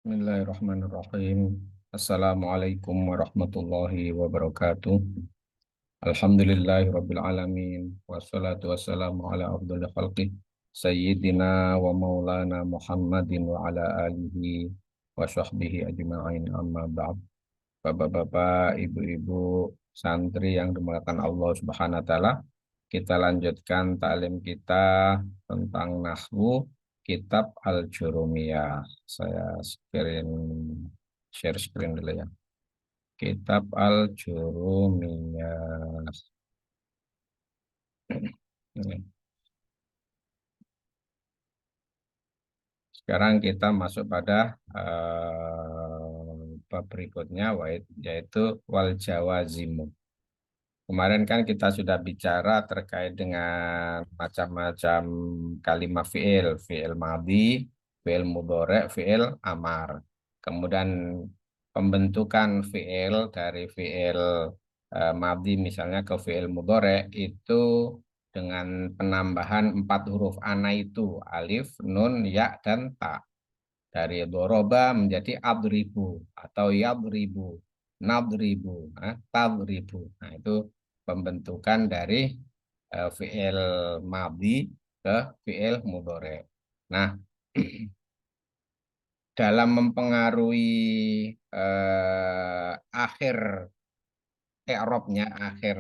Bismillahirrahmanirrahim. Assalamualaikum warahmatullahi wabarakatuh. Alhamdulillahirabbil alamin wassalatu wassalamu ala afdhalil khalqi sayyidina wa maulana Muhammadin wa ala alihi wa sahbihi ajma'in amma ba'd. Bapak-bapak, ibu-ibu, santri yang dimuliakan Allah Subhanahu wa taala, kita lanjutkan taklim kita tentang nahwu kitab Al-Jurumiyah. Saya share screen dulu ya. Kitab Al-Jurumiyah. Ini. Sekarang kita masuk pada bab berikutnya yaitu wal jawazimu. Kemarin kan kita sudah bicara terkait dengan macam-macam kalimat fi'il, fi'il madhi, fi'il mudhari', fi'il amar. Kemudian pembentukan fi'il dari fi'il madhi misalnya ke fi'il mudhari' itu dengan penambahan 4 huruf ana itu alif, nun, ya, dan ta. Dari doroba menjadi adribu atau yadribu, nadribu, tadribu. Nah, itu pembentukan dari fi'il madhi ke fi'il mudhari. Nah, dalam mempengaruhi akhir i'rabnya, akhir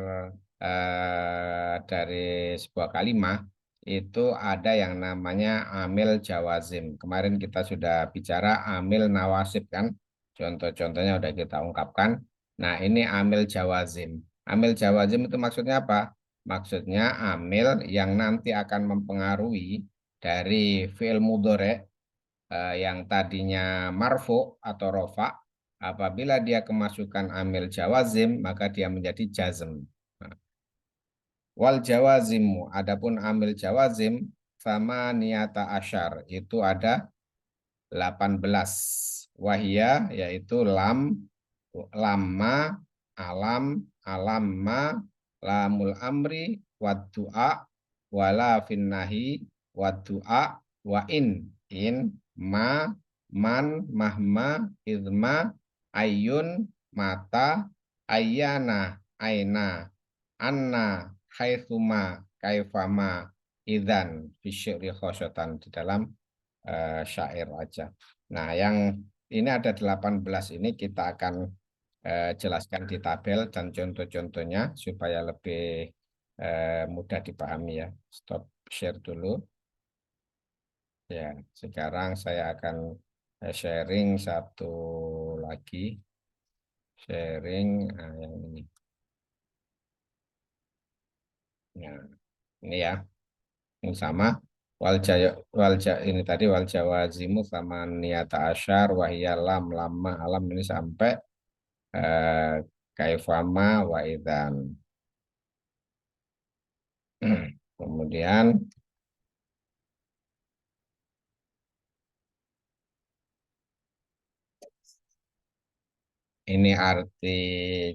dari sebuah kalimat itu ada yang namanya amil jawazim. Kemarin kita sudah bicara amil nawasib kan, contoh-contohnya sudah kita ungkapkan. Nah, ini amil jawazim. Amil jawazim itu maksudnya apa? Maksudnya amil yang nanti akan mempengaruhi dari fi'il mudhari yang tadinya marfu atau rofa. Apabila dia kemasukan amil jawazim, maka dia menjadi jazm. Nah, wal jawazimu, adapun amil jawazim sama niata asyar, itu ada 18. Wahia, yaitu lam, lamma, alam, alamma, lamul amri, wad du'a, wala finnahi, wad du'a, wa in, ma, man, mahma, idma, ayun, mata, ayana, aina, anna, haitsuma, kaifama, idan, fisyri khosyatan di dalam syair aja. Nah, yang ini ada 18 ini kita akan jelaskan di tabel dan contoh-contohnya supaya lebih mudah dipahami ya. Stop share dulu. Ya, sekarang saya akan sharing satu lagi. Sharing yang ini. Nah, ini ya. Ini sama ini tadi wal jawazimu sama niyata asyar wahya lam lama alam ini sampai eh, kaifama wa idan. Kemudian ini arti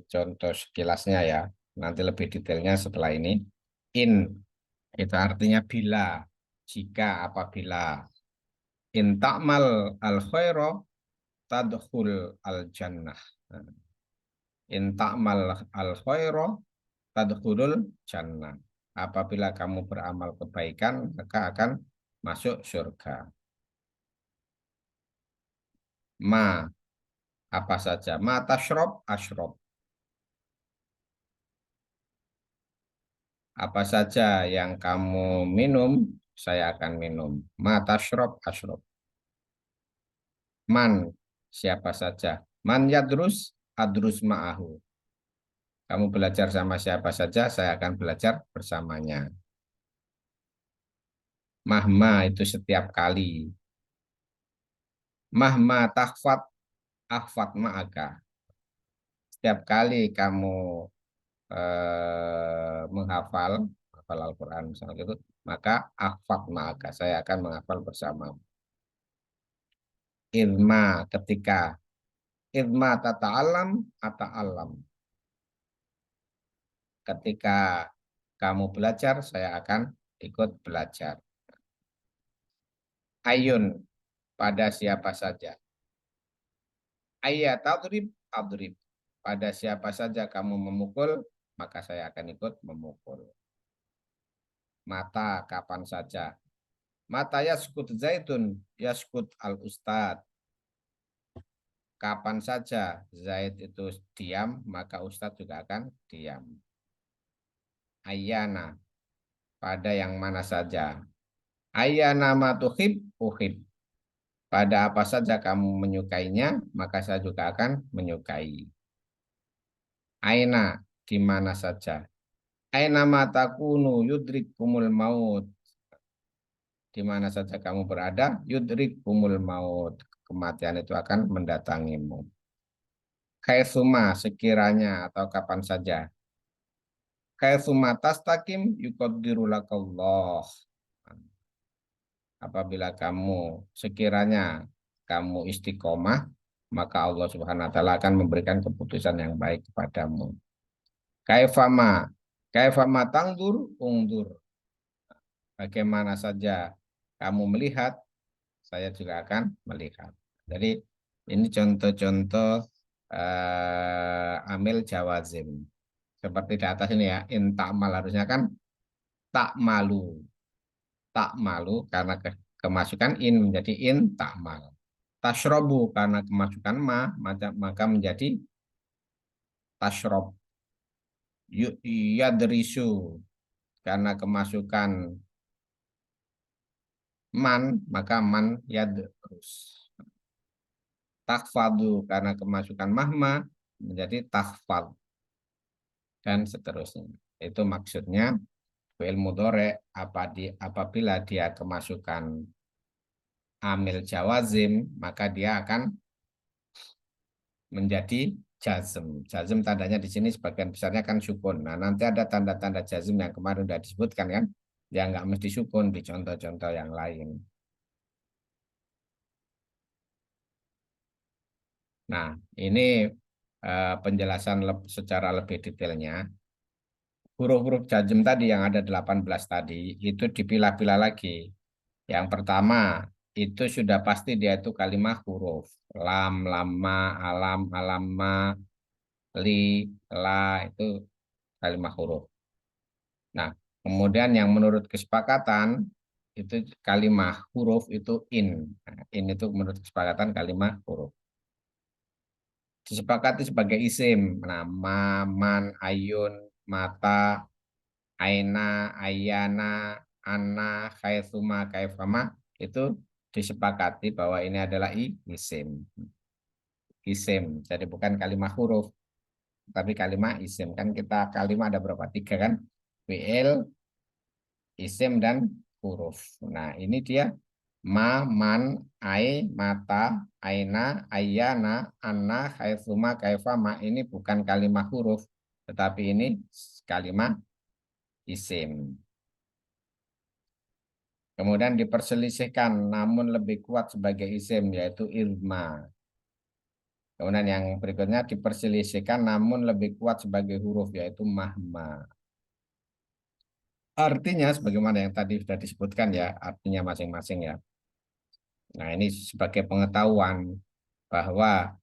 contoh sekilasnya ya. Nanti lebih detailnya setelah ini. In itu artinya bila, jika, apabila. In ta'mal al khaira tadkhul al jannah. In ta'mal al khaira tadkhulul jannah. Apabila kamu beramal kebaikan, maka akan masuk surga. Ma, apa saja? Ma tashrob, ashrob. Apa saja yang kamu minum, saya akan minum. Ma tashrob, ashrob. Man, siapa saja. Man yadrus, adrus ma'ahu. Kamu belajar sama siapa saja, saya akan belajar bersamanya. Mahma itu setiap kali. Mahma tahfat, ahfat ma'aka. Setiap kali kamu menghafal Al-Quran misalnya gitu, maka ahfad ma'aka, saya akan menghafal bersama. Ilma ketika ilma tata'alam ata'alam. Ketika kamu belajar, saya akan ikut belajar. Ayun pada siapa saja. Ayat tadrib, adrib. Pada siapa saja kamu memukul, maka saya akan ikut memukul. Mata kapan saja. Mata yaskut zaitun, yaskut al ustad. Kapan saja Zaid itu diam, maka Ustadz juga akan diam. Ayana, pada yang mana saja. Ayana matuhib, uhib. Pada apa saja kamu menyukainya, maka saya juga akan menyukai. Aina, di mana saja. Aina matakunu yudrik kumul maut. Di mana saja kamu berada, yudrik kumul maut. Kematian itu akan mendatangimu. Kaisuma, sekiranya atau kapan saja. Kaisuma tastakim yuqaddirulakallah. Apabila kamu sekiranya kamu istiqomah, maka Allah Subhanahu wa taala akan memberikan keputusan yang baik kepadamu. Kaifama, kaifama tangdur ungdur. Bagaimana saja kamu melihat, saya juga akan melihat. Jadi ini contoh-contoh amil jawazim. Seperti di atas ini ya, in takmal harusnya kan tak malu. Tak malu karena kemasukan in menjadi in tak mal. Tashrobu karena kemasukan ma maka menjadi tashrob. Yadrisu karena kemasukan man maka man yadrus. Takfadu karena kemasukan mahma menjadi takfad dan seterusnya. Itu maksudnya fi'il mudhari apabila dia kemasukan amil jawazim maka dia akan menjadi jazm. Jazm tandanya di sini sebagian besarnya kan sukun. Nah, nanti ada tanda-tanda jazm yang kemarin sudah disebutkan kan, yang nggak mesti sukun di contoh-contoh yang lain. Nah, ini penjelasan secara lebih detailnya. Huruf-huruf jazm tadi yang ada 18 tadi, itu dipilah-pilah lagi. Yang pertama, itu sudah pasti dia itu kalimat huruf. Lam, lama, alam, alama, li, la, itu kalimat huruf. Nah, kemudian yang menurut kesepakatan itu kalimat huruf itu in. Nah, in itu menurut kesepakatan kalimat huruf. Disepakati sebagai isim. Nama, man, ayun, mata, aina, ayana, ana, khaitsuma, kaifama itu disepakati bahwa ini adalah isim. Isim. Jadi bukan kalimat huruf, tapi kalimat isim. Kan kita kalimat ada berapa? Tiga kan? Fi'il, isim dan huruf. Nah, ini dia ma, man, ai, mata, aina, ayana, anna, haitsuma, kaifama. Ini bukan kalimat huruf, tetapi ini kalimat isim. Kemudian diperselisihkan, namun lebih kuat sebagai isim, yaitu ilma. Kemudian yang berikutnya diperselisihkan, namun lebih kuat sebagai huruf, yaitu mahma. Artinya, sebagaimana yang tadi sudah disebutkan ya, artinya masing-masing ya. Nah, ini sebagai pengetahuan bahwa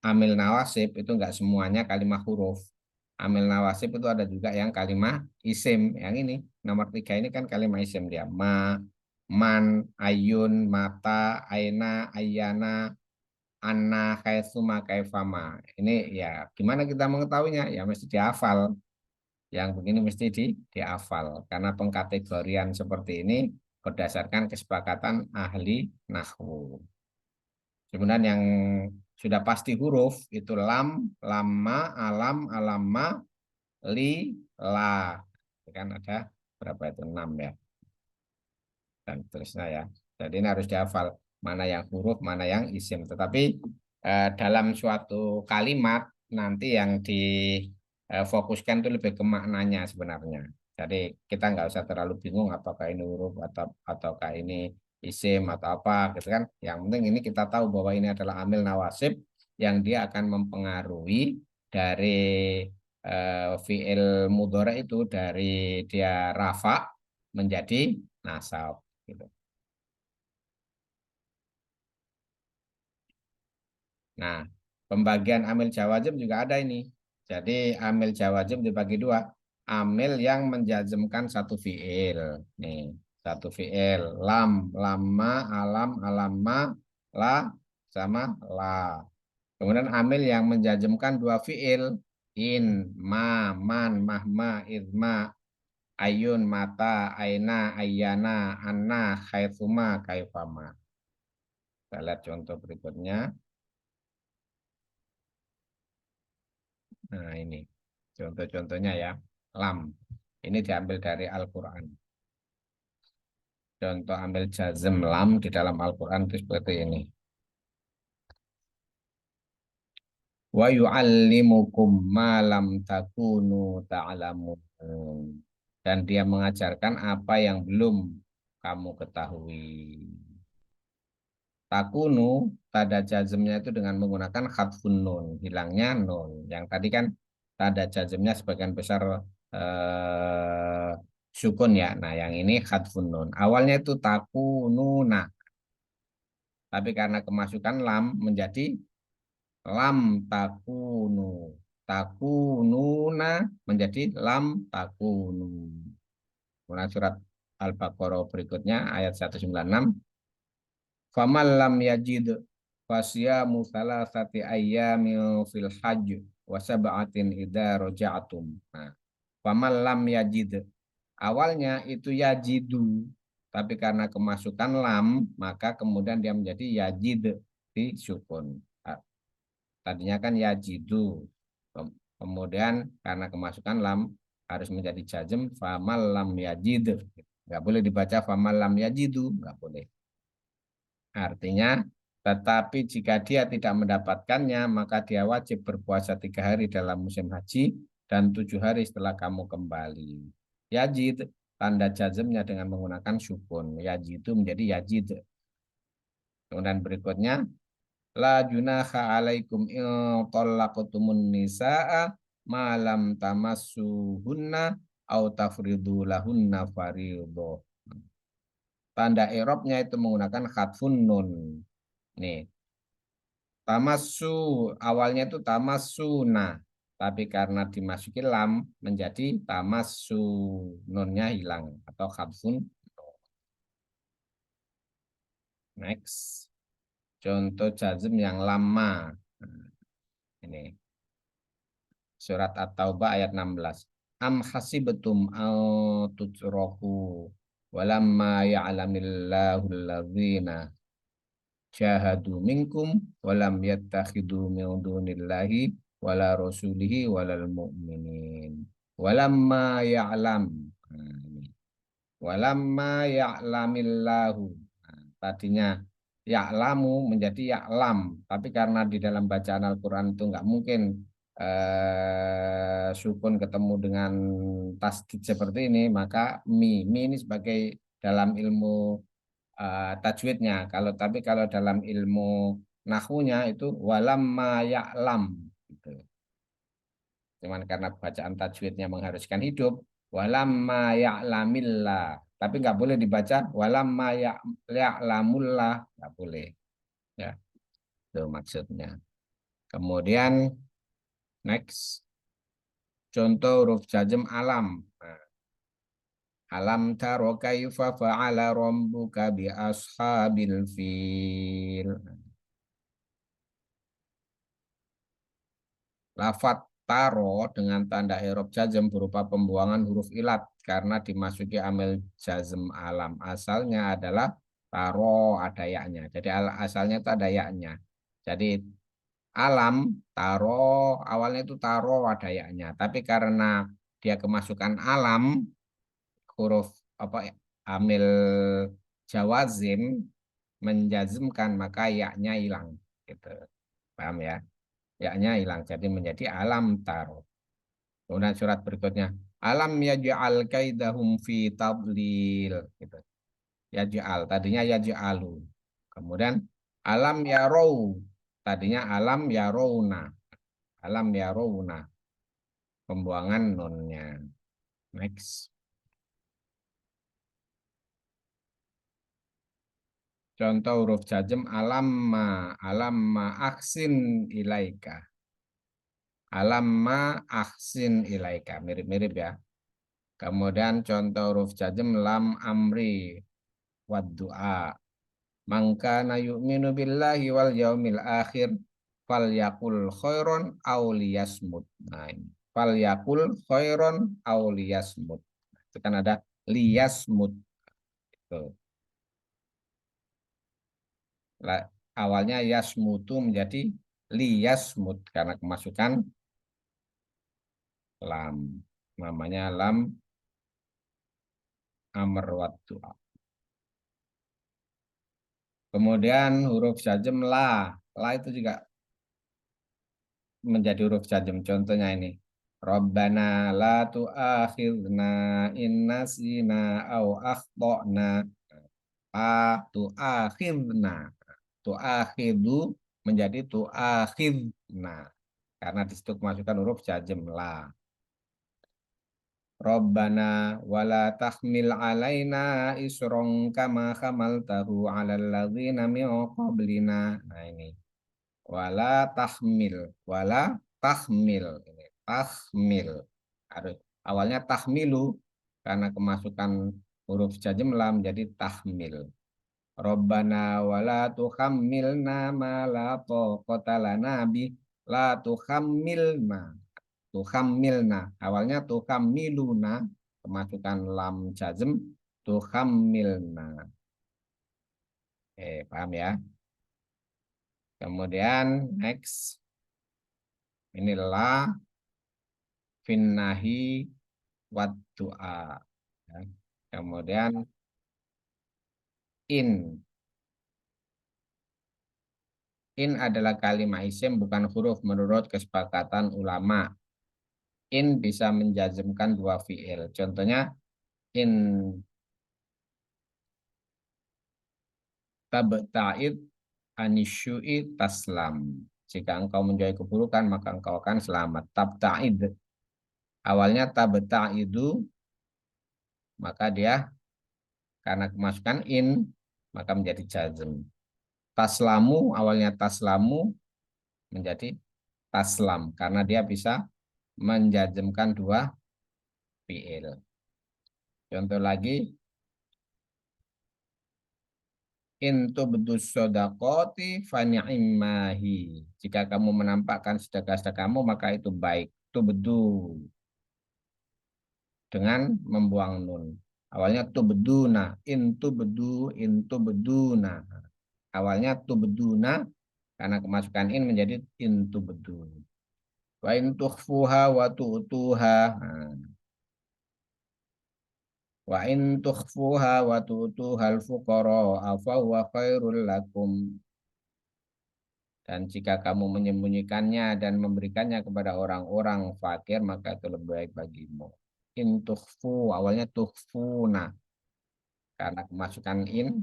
amil nawasib itu enggak semuanya kalimat huruf. Amil nawasib itu ada juga yang kalimat isim. Yang ini, nomor 3 ini kan kalimat isim dia. Ma, man, ayun, mata, aina, ayana, anna, kaitsuma, kaifama. Ini ya gimana kita mengetahuinya? Ya mesti dihafal. Yang begini mesti dihafal. Karena pengkategorian seperti ini berdasarkan kesepakatan ahli nahwu. Kemudian yang sudah pasti huruf itu lam, lama, alam, alama, li, la. Itu kan ada berapa itu? 6 ya. Dan seterusnya ya. Jadi ini harus dihafal mana yang huruf, mana yang isim. Tetapi dalam suatu kalimat nanti yang difokuskan itu lebih ke maknanya sebenarnya. Jadi kita nggak usah terlalu bingung apakah ini huruf ataukah ini isim atau apa gitu kan. Yang penting ini kita tahu bahwa ini adalah amil nawasib yang dia akan mempengaruhi dari fiil mudhari itu dari dia rafa menjadi nasab gitu. Nah, Pembagian amil jawazim juga ada ini. Jadi amil jawazim dibagi dua. Amil yang menjazmkan satu fiil. Nih, satu fiil. Lam, lama, alam, alama, la, sama la. Kemudian amil yang menjazmkan dua fiil. In, ma, man, mahma, idma, ayun, mata, aina, ayana, anna, khaifuma, kaifama. Kita lihat contoh berikutnya. Nah, ini contoh-contohnya ya. Lam. Ini diambil dari Al-Quran. Contoh ambil jazm lam di dalam Al-Quran itu seperti ini. Wa yu'allimukum ma lam takunu ta'lamun. Dan dia mengajarkan apa yang belum kamu ketahui. Takunu, tanda jazmnya itu dengan menggunakan khatfun nun, hilangnya nun. Yang tadi kan tanda jazmnya sebagian besar eh, sukun ya. Nah, yang ini khatfun nun. Awalnya itu takununa, tapi karena kemasukan lam menjadi lam takunu. Takununa menjadi lam takunu. Kemudian surat Al-Baqarah berikutnya ayat 196. Faman lam yajid fasyamu salasati ayyamin fil hajj wa sab'atin idza raja'tum. Nah, faman lam yajid. Awalnya itu yajidu, tapi karena kemasukan lam, maka kemudian dia menjadi yajid di sukun. Ah, tadinya kan yajidu. Kemudian karena kemasukan lam harus menjadi jazm faman lam yajid. Nggak boleh dibaca faman lam yajidu, nggak boleh. Artinya, tetapi jika dia tidak mendapatkannya, maka dia wajib berpuasa 3 hari dalam musim haji dan 7 hari setelah kamu kembali. Yajid, tanda jazmnya dengan menggunakan sukun. Yajid itu menjadi yajid. Kemudian berikutnya, la junaha alaikum in talaqtumun nisaa ma lam tamassuhunna au tafridu lahunna fariidhah. Tanda i'rabnya itu menggunakan khatfun nun. Nih, tamassu awalnya itu tamassuna, tapi karena dimasuki lam menjadi tamassu, nunnya hilang atau khatfun. Next, contoh jazm yang lama. Nah, ini surat At-Taubah ayat 16. Am hasibtum au tutraku walamma ya'lamillahu alladzina jahadu minkum walam yattakhidu min dunillahi wala rasulihi walal mu'minin walamma ya'lam. Nah, ini walamma ya'lamillahu. Nah, tadinya ya'lamu menjadi ya'lam, tapi karena di dalam bacaan Al-Quran itu nggak mungkin sukun ketemu dengan tasdid seperti ini, maka mi ini sebagai dalam ilmu tajwidnya. Kalau dalam ilmu nahwunya itu walam ma ya'lam gitu. Cuman karena bacaan tajwidnya mengharuskan hidup walam ma ya'lamillah. Tapi nggak boleh dibaca walam ma ya'lamullah, nggak boleh. Ya, itu maksudnya. Kemudian next contoh huruf jazm alam. Nah, alam taro kaifa fa'ala rabbuka bi ashabil fil. Lafat taro dengan tanda i'rab jazm berupa pembuangan huruf ilat karena dimasuki amil jazm alam. Asalnya adalah taro ada yaknya. Jadi asalnya itu ada yaknya. Jadi alam taro awalnya itu taro ada yaknya. Tapi karena dia kemasukan alam huruf apa amil jawazim menjazmkan maka yaknya hilang gitu. Paham ya? Yaknya hilang jadi menjadi alam taro. Kemudian surat berikutnya alam yaj'al kaidahum fi tadlil gitu. Yaj'al tadinya yaj'alu. Kemudian alam yarau tadinya alam yarouna. Alam yarouna pembuangan nunnya. Next. Contoh huruf jazm alamma aksin ilaika. Alamma aksin ilaika. Mirip-mirip ya. Kemudian contoh huruf jazm lam amri wad du'a. Mangka na yu'minu billahi wal yaumil akhir fal yakul khairon aw liyasmut. Nah, ini. Fal yakul khairon aw liyasmut. Itu kan ada liyasmut. Tuh. Awalnya yasmutu menjadi liyasmut karena kemasukan lam. Namanya lam amr wad du'a. Kemudian huruf jazm la. La itu juga menjadi huruf jazm. Contohnya ini. Rabbana la tu'akhidna in nasina au akhtana. La tu'akhidna. Tu'akhidu menjadi tu'akhidna. Karena di situ kemasukan huruf jazm la. Rabbana wala tahmil alaina isron kama hamaltahu alal ladzina min qablina. Nah ini. Wala tahmil ini tahmil harus awalnya tahmilu karena kemasukan huruf jazm lam jadi tahmil. Rabbana wala tuhammilna ma la taqata lana bi la tuhammilna tuhammilna awalnya tuhammiluna kemasukan lam jazm tuhammilna. Paham ya. Kemudian next inilah finnahi wad du'a. Ya. Kemudian in. In adalah kalimat isim bukan huruf menurut kesepakatan ulama. In bisa menjazmkan dua fiil. Contohnya in tabta'id anisyu'i taslam. Jika engkau menjauhi keburukan maka engkau akan selamat. Tabta'id. Awalnya tabta'idu maka dia karena kemasukan in maka menjadi jazm. Taslamu awalnya taslamu menjadi taslam karena dia bisa menjazmkan dua fiil. Contoh lagi in tubdus shadaqati fani'immahi. Jika kamu menampakkan sedekah-sedekah kamu maka itu baik. Tubdu dengan membuang nun. Awalnya tubduna, in tubduna. Awalnya tubduna karena kemasukan in menjadi in tubdu. Wa in tukhfuha wa tu'tuha. Nah, wa in tukhfuha wa tu'tuha al-fuqara fa huwa khairul lakum. Dan jika kamu menyembunyikannya dan memberikannya kepada orang-orang fakir maka itu lebih baik bagimu. In tukhfu awalnya tukhfuna karena kemasukan in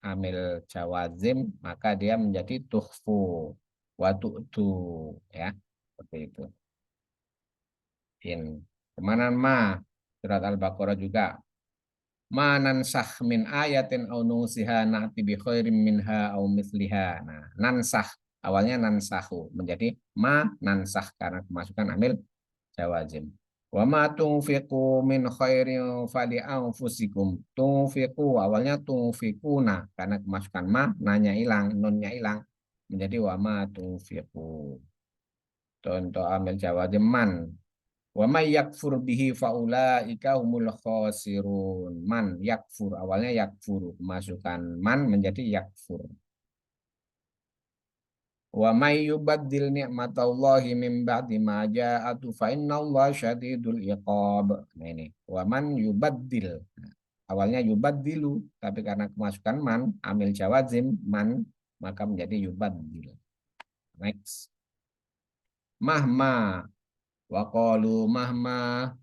amil jawazim maka dia menjadi tukhfu wa tu'tu ya seperti itu. In kemana ma surat Al-Baqarah juga ma nansakh min ayatin au nusiha na'ti bi khairin minha au misliha. Nah, nansakh awalnya nansahu menjadi ma nansakh karena kemasukan amil jawazim. Wa ma tunfiqu min khairin fali anfusikum. Tunfiqu awalnya tunfiquna karena kemasukan ma nanya hilang, nunnya hilang menjadi wa ma tunfiqu. Contoh amil jawazim man. Wa may yakfur bihi faulaika humul khasirun. Man yakfur awalnya yakfur masukkan man menjadi yakfur. Wa may yubaddil ni'matallahi min ba'di ma ja'atu fa innallaha syadidul iqab. Nah ini wa man yubaddil. Nah, awalnya yubaddilu tapi karena kemasukan man amil jawazim man maka menjadi yubaddil. Next. Mahma wa qalu mahma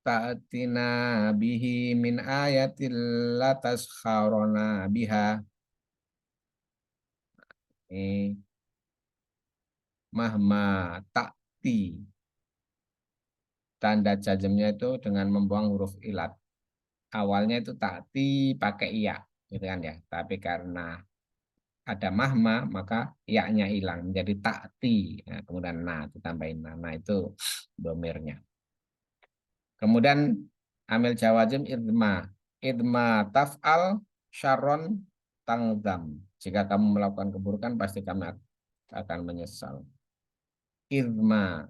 ta'tina bihi min ayatil lataskharona biha. Ini mahma ta'ti. Tanda jazmnya itu dengan membuang huruf ilat. Awalnya itu ta'ti pakai iya. gitu kan ya. Tapi karena ada mahma, maka yaknya hilang menjadi takti. Nah, kemudian ditambahin nah itu domirnya. Kemudian amil jawazim idma. Idma taf'al syaron tangzam. Jika kamu melakukan keburukan, pasti kamu akan menyesal. Idma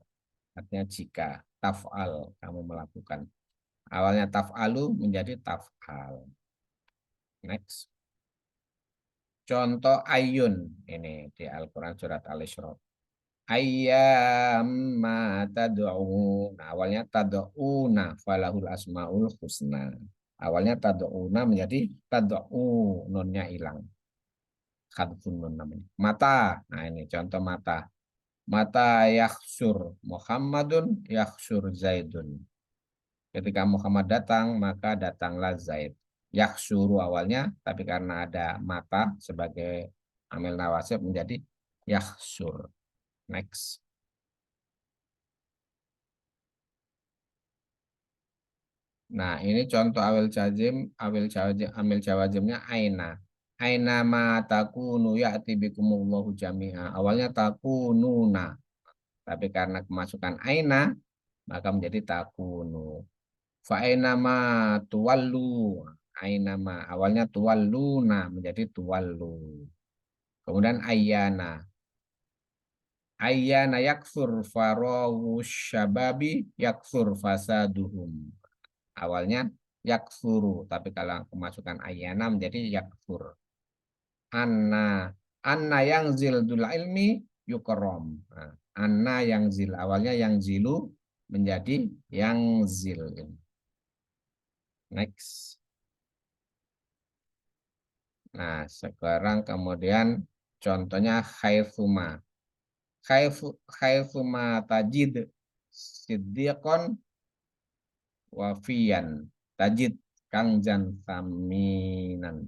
artinya jika. Taf'al kamu melakukan. Awalnya taf'alu menjadi taf'al. Next. Contoh ayun. Ini di Al-Quran surat Al-Isra. Ayyamma tad'un. Awalnya tad'una falahul asmaul husna. Awalnya tad'una menjadi tad'u, nunnya hilang. Khadfun nun namanya. Mata. Nah, ini contoh mata. Mata yakhsur Muhammadun yakhsur Zaidun. Ketika Muhammad datang, maka datanglah Zaid. Yakhsuru awalnya, tapi karena ada mata sebagai amil nawasib menjadi yakhsur. Next. Nah, ini contoh amil jawazimnya aina. Aina ma takunu ya'ti bikumullahu jami'a. Awalnya takununa, tapi karena kemasukan aina, maka menjadi takunu. Fa aina ma tuwallu. Aina ma awalnya tuwalluna menjadi tuwallu. Kemudian ayyana. Ayyana yakfur farawu syababi yakfur fasaduhum. Awalnya yakfuru, tapi kalau kemasukan ayana menjadi yakfur. Anna, anna yang zil dul ilmi yukrom. Nah, anna yang zil, awalnya yang zilu menjadi yang zil. Next. Nah, sekarang kemudian contohnya khaifuma. Khaifuma tajid siddiqon wafian. Tajid kangjan saminan.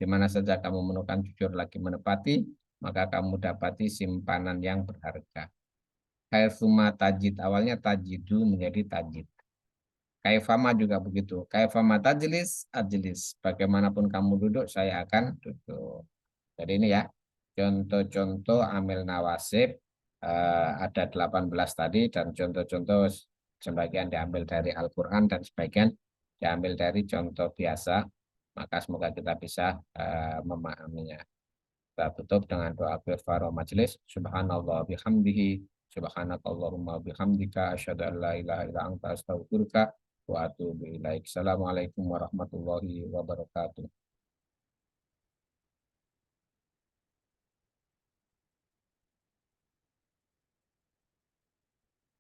Di mana saja kamu menemukan jujur lagi menepati, maka kamu dapati simpanan yang berharga. Kaifuma tajid, awalnya tajidu menjadi tajid. Kaifama juga begitu. Kaifama tajlis, ajlis. Bagaimanapun kamu duduk, saya akan duduk. Jadi ini ya, contoh-contoh amil nawasib. Ada 18 tadi, dan contoh-contoh sebagian diambil dari Al-Quran dan sebagian diambil dari contoh biasa. Maka semoga kita bisa memahaminya. Kita tutup dengan doa kifarah majelis. Subhanallah bihamdihi. Subhanakallahumma bihamdika. Asyhadu an la ilaha illa anta astaghfiruka wa atubu ilaik. Assalamualaikum warahmatullahi wabarakatuh.